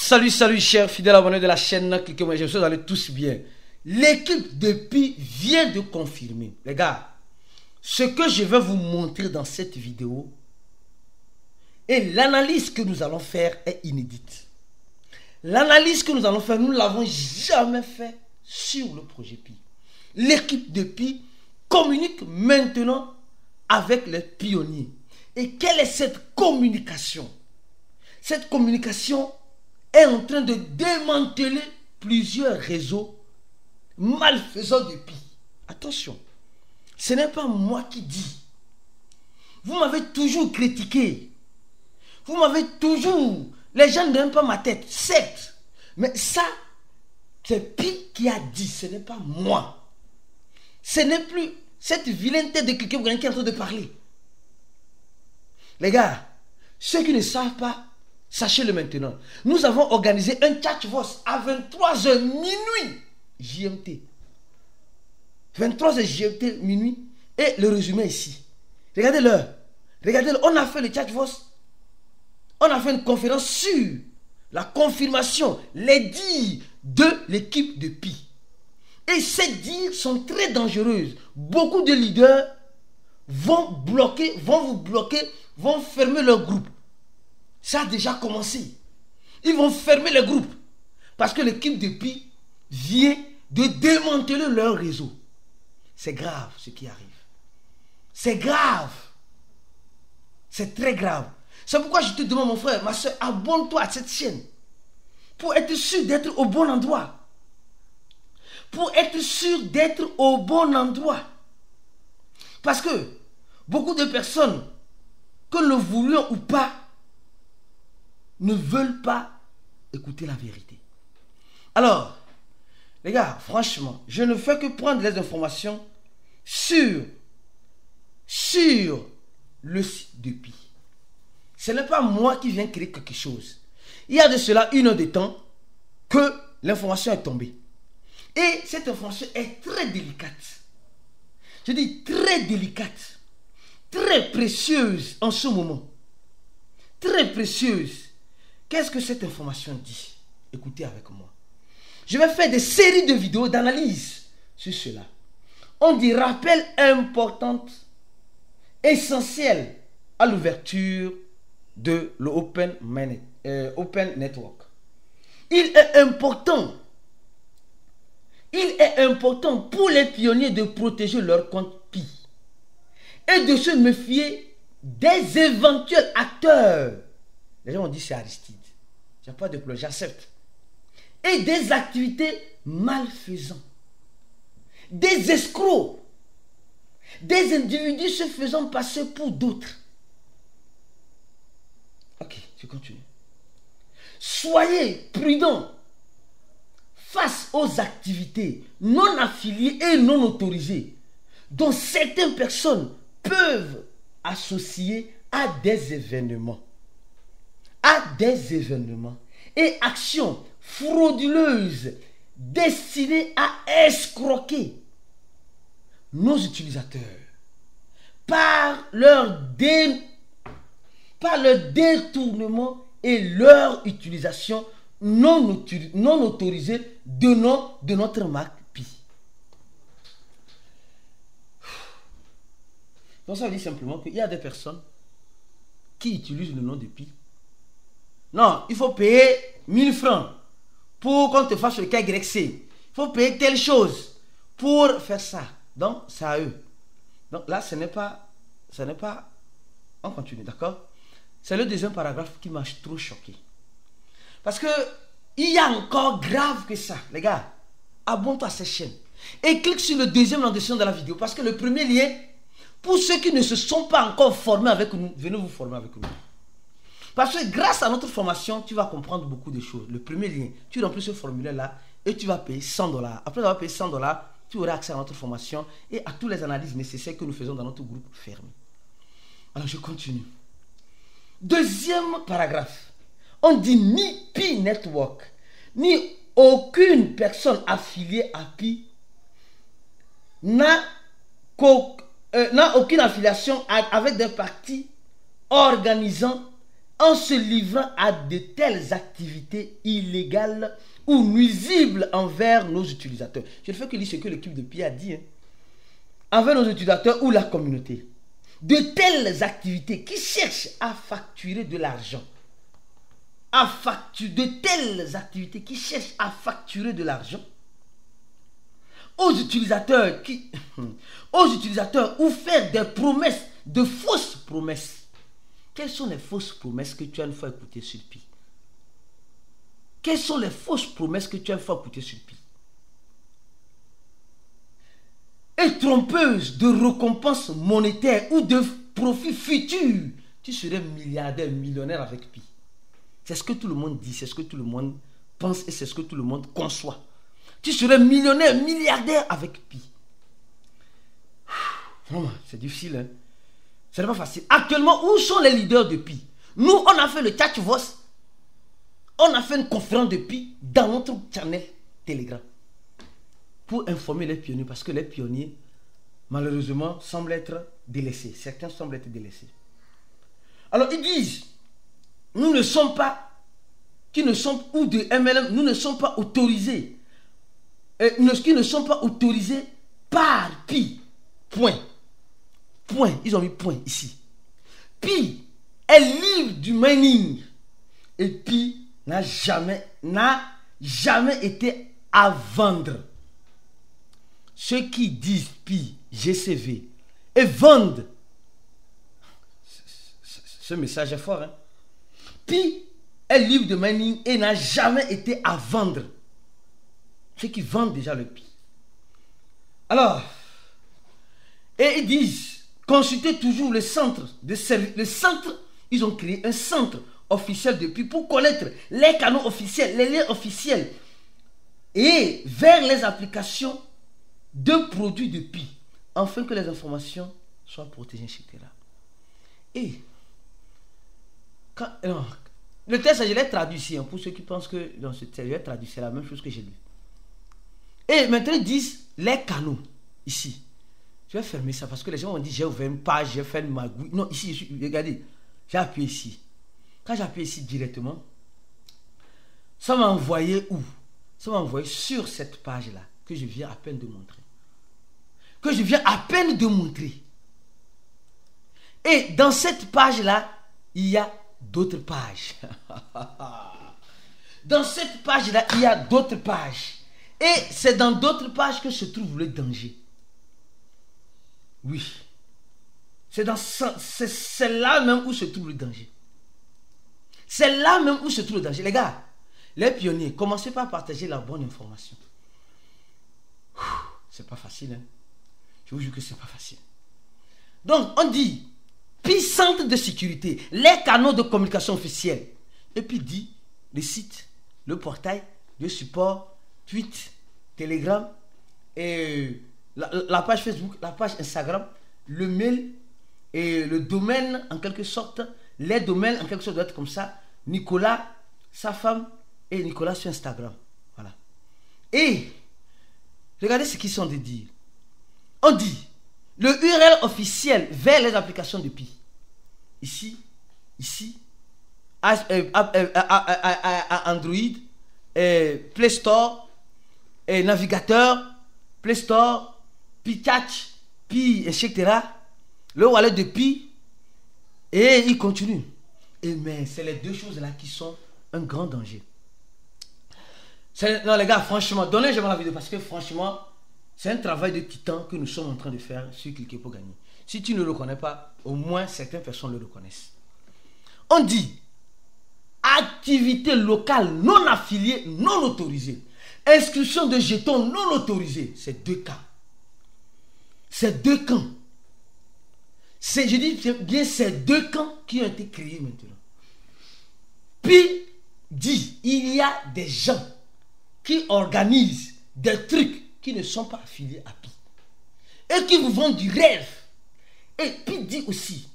Salut, chers fidèles abonnés de la chaîne. Cliquez-moi, je suis allés tous bien. L'équipe de Pi vient de confirmer. Les gars, ce que je vais vous montrer dans cette vidéo et l'analyse que nous allons faire est inédite. L'analyse que nous allons faire, nous ne l'avons jamais fait sur le projet Pi. L'équipe de Pi communique maintenant avec les pionniers. Et quelle est cette communication? Cette communication est en train de démanteler plusieurs réseaux malfaisants de Pi. Attention, ce n'est pas moi qui dis. Vous m'avez toujours critiqué. Vous m'avez toujours... Les gens n'aiment pas ma tête, certes. Mais ça, c'est Pi qui a dit, ce n'est pas moi. Ce n'est plus cette vilaine tête de quelqu'un qui est en train de parler. Les gars, ceux qui ne savent pas, sachez-le maintenant. Nous avons organisé un chat-voice à 23h minuit GMT. 23h GMT minuit. Et le résumé ici. Regardez l'heure. Regardez-le. On a fait le chat-voice. On a fait une conférence sur la confirmation, les dires de l'équipe de Pi. Et ces dires sont très dangereuses. Beaucoup de leaders vont vous bloquer, vont fermer leur groupe. Ça a déjà commencé. Ils vont fermer les groupes. Parce que l'équipe de Pi vient de démanteler leur réseau. C'est grave ce qui arrive. C'est grave. C'est très grave. C'est pourquoi je te demande, mon frère, ma soeur, abonne-toi à cette chaîne. Pour être sûr d'être au bon endroit. Pour être sûr d'être au bon endroit. Parce que beaucoup de personnes, que nous le voulions ou pas, ne veulent pas écouter la vérité. Alors, les gars, franchement, je ne fais que prendre les informations sur le site de Pi. Ce n'est pas moi qui viens créer quelque chose. Il y a de cela 1 heure de temps que l'information est tombée. Et cette information est très délicate. Je dis très délicate. Très précieuse en ce moment. Très précieuse. Qu'est-ce que cette information dit? Écoutez avec moi. Je vais faire des séries de vidéos d'analyse sur cela. On dit rappel importante, essentiel à l'ouverture de l'Open Network. Il est important pour les pionniers de protéger leur compte Pi et de se méfier des éventuels acteurs. Les gens ont dit c'est Aristide. Il n'y a pas de problème, j'accepte. Et des activités malfaisantes. Des escrocs. Des individus se faisant passer pour d'autres. Ok, je continue. Soyez prudents face aux activités non affiliées et non autorisées dont certaines personnes peuvent associer à des événements. Et actions frauduleuses destinées à escroquer nos utilisateurs par leur détournement et leur utilisation non autorisée de notre marque Pi. Donc ça veut dire simplement qu'il y a des personnes qui utilisent le nom de Pi. Non, il faut payer 1000 francs pour qu'on te fasse le KYC. Il faut payer telle chose pour faire ça. Donc, c'est à eux. Donc là, ce n'est pas... On continue, d'accord? C'est le deuxième paragraphe qui m'a trop choqué. Parce que il y a encore grave que ça. Les gars, abonne-toi à cette chaîne. Et clique sur le deuxième en description de la vidéo. Parce que le premier lien, pour ceux qui ne se sont pas encore formés avec nous, venez vous former avec nous. Parce que grâce à notre formation, tu vas comprendre beaucoup de choses. Le premier lien, tu remplis ce formulaire-là et tu vas payer 100 $. Après avoir payé 100 $, tu auras accès à notre formation et à toutes les analyses nécessaires que nous faisons dans notre groupe fermé. Alors, je continue. Deuxième paragraphe. On dit ni Pi Network, ni aucune personne affiliée à Pi n'a aucune affiliation avec des partis organisant en se livrant à de telles activités illégales ou nuisibles envers nos utilisateurs. Je ne fais que lire ce que l'équipe de Pi a dit. Envers nos utilisateurs ou la communauté. De telles activités qui cherchent à facturer de l'argent. De telles activités qui cherchent à facturer de l'argent aux utilisateurs ou faire des promesses, de fausses promesses. Quelles sont les fausses promesses que tu as une fois écoutées sur Pi? Quelles sont les fausses promesses que tu as une fois écoutées sur Pi? Et trompeuses de récompenses monétaires ou de profits futurs. Tu serais milliardaire, millionnaire avec Pi. C'est ce que tout le monde dit, c'est ce que tout le monde pense et c'est ce que tout le monde conçoit. Tu serais millionnaire, milliardaire avec Pi. Vraiment, c'est difficile. Hein? Ce n'est pas facile. Actuellement, où sont les leaders de Pi? Nous, on a fait le Tchatchvos. On a fait une conférence de Pi dans notre channel Telegram. Pour informer les pionniers. Parce que les pionniers, malheureusement, semblent être délaissés. Certains semblent être délaissés. Alors, ils disent, nous ne sommes pas, qui ne sont, ou de MLM, nous ne sommes pas autorisés. Qui ne sont pas autorisés par Pi. Point. Point. Ils ont mis point ici. Pi est libre du mining. Et Pi n'a jamais été à vendre. Ceux qui disent Pi, GCV, et vendent, ce message est fort. Hein? Pi est libre de mining et n'a jamais été à vendre. Ceux qui vendent déjà le Pi. Alors, et ils disent, consultez toujours le centre de service. Le centre, ils ont créé un centre officiel de Pi pour connaître les canaux officiels, les liens officiels et vers les applications de produits de Pi, afin que les informations soient protégées, etc. Et quand, le texte, je l'ai traduit ici, pour ceux qui pensent que dans ce texte, je l'ai traduit, c'est la même chose que j'ai lu. Et maintenant, ils disent les canaux, ici. Je vais fermer ça parce que les gens m'ont dit j'ai ouvert une page, j'ai fait une magouille. Non, ici, regardez, j'ai appuyé ici. Quand j'ai appuyé ici directement, ça m'a envoyé où? Ça m'a envoyé sur cette page-là que je viens à peine de montrer. Et dans cette page-là, il y a d'autres pages. Dans cette page-là, il y a d'autres pages. Et c'est dans d'autres pages que se trouve le danger. Oui. C'est là même où se trouve le danger. C'est là même où se trouve le danger. Les gars, les pionniers, commencez par partager la bonne information. C'est pas facile, hein. Je vous jure que c'est pas facile. Donc, on dit, Pi centre de sécurité, les canaux de communication officiels. Et puis dit, le site, le portail, le support, tweet, Telegram, et la page Facebook, la page Instagram, le mail et le domaine en quelque sorte, les domaines en quelque sorte doivent être comme ça. Nicolas, sa femme et Nicolas sur Instagram. Voilà. Et regardez ce qu'ils sont de dire. On dit le URL officiel vers les applications de Pi. Ici, Android, Play Store, navigateur, Play Store, Pi Catch, Pi, etc. Le wallet de Pi. Et il continue. Mais c'est les deux choses-là qui sont un grand danger. Non les gars, franchement, donnez-moi la vidéo parce que franchement, c'est un travail de titan que nous sommes en train de faire sur Cliquer pour gagner. Si tu ne le connais pas, au moins certaines personnes le reconnaissent. On dit activité locale non affiliée, non autorisée. Inscription de jetons non autorisés. C'est deux cas. C'est deux camps. Je dis bien ces deux camps qui ont été créés maintenant. Puis dit, il y a des gens qui organisent des trucs qui ne sont pas affiliés à Pi et qui vous vendent du rêve. Et Pi dit aussi,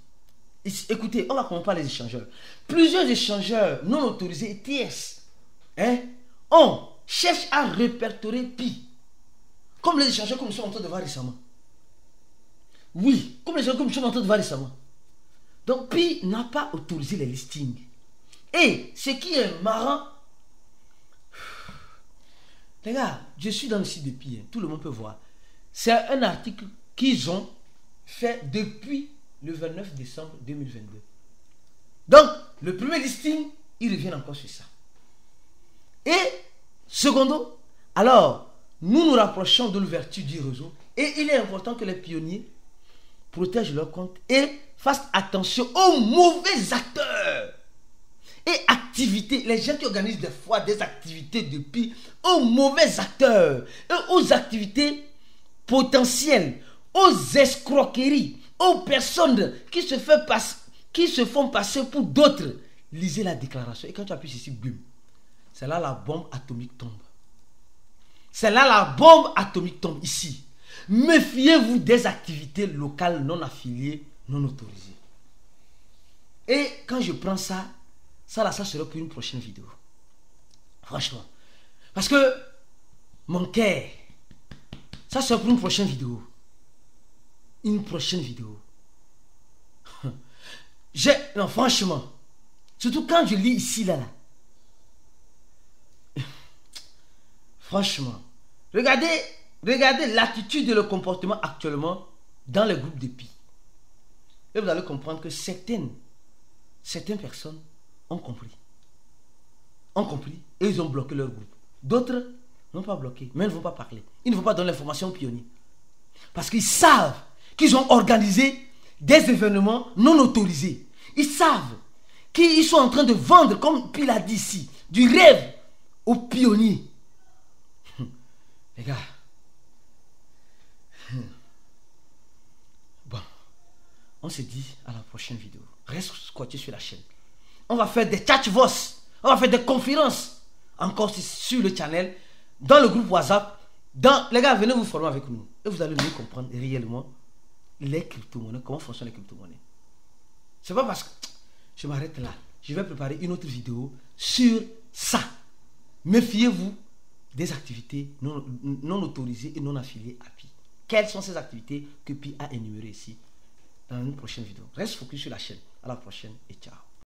écoutez, on va commencer par les échangeurs. Plusieurs échangeurs non autorisés, ETS, on cherche à répertorier Pi, comme les échangeurs que nous sommes en train de voir récemment. Oui, comme les échangeurs que nous sommes en train de voir récemment. Donc Pi n'a pas autorisé les listings. Et ce qui est marrant, les gars, je suis dans le site de Pi, tout le monde peut voir. C'est un article qu'ils ont fait depuis le 29 décembre 2022. Donc, le premier listing, ils reviennent encore sur ça. Et, secondo, alors, nous nous rapprochons de l'ouverture du réseau et il est important que les pionniers protègent leur compte et fassent attention aux mauvais acteurs et activités, les gens qui organisent des fois des activités depuis, aux mauvais acteurs et aux activités potentielles, aux escroqueries, aux personnes qui se font passer pour d'autres. Lisez la déclaration et quand tu appuies ici, boum, c'est là la bombe atomique tombe. C'est là la bombe atomique tombe ici. Méfiez-vous des activités locales non affiliées, non autorisées. Et quand je prends ça, ça sera pour une prochaine vidéo. Franchement. Parce que mon cœur, ça sera pour une prochaine vidéo. Une prochaine vidéo. Non, franchement. Surtout quand je lis ici, là. Franchement. Regardez l'attitude et le comportement actuellement dans les groupes de Pi. Et vous allez comprendre que certaines personnes ont compris. Et ils ont bloqué leur groupe. D'autres n'ont pas bloqué, mais ils ne vont pas parler. Ils ne vont pas donner l'information aux pionniers. Parce qu'ils savent qu'ils ont organisé des événements non autorisés. Ils savent qu'ils sont en train de vendre, comme Pi l'a dit ici, du rêve aux pionniers. Les gars. Bon. On se dit à la prochaine vidéo. Reste squatté sur la chaîne. On va faire des chat-voice. On va faire des conférences. Encore sur le channel. Dans le groupe WhatsApp. Les gars, venez vous former avec nous. Et vous allez mieux comprendre réellement les crypto-monnaies. Comment fonctionnent les crypto-monnaies. C'est pas parce que je m'arrête là. Je vais préparer une autre vidéo sur ça. Méfiez-vous des activités non autorisées et non affiliées à Pi. Quelles sont ces activités que Pi a énumérées ici dans une prochaine vidéo. Reste focus sur la chaîne. À la prochaine et ciao.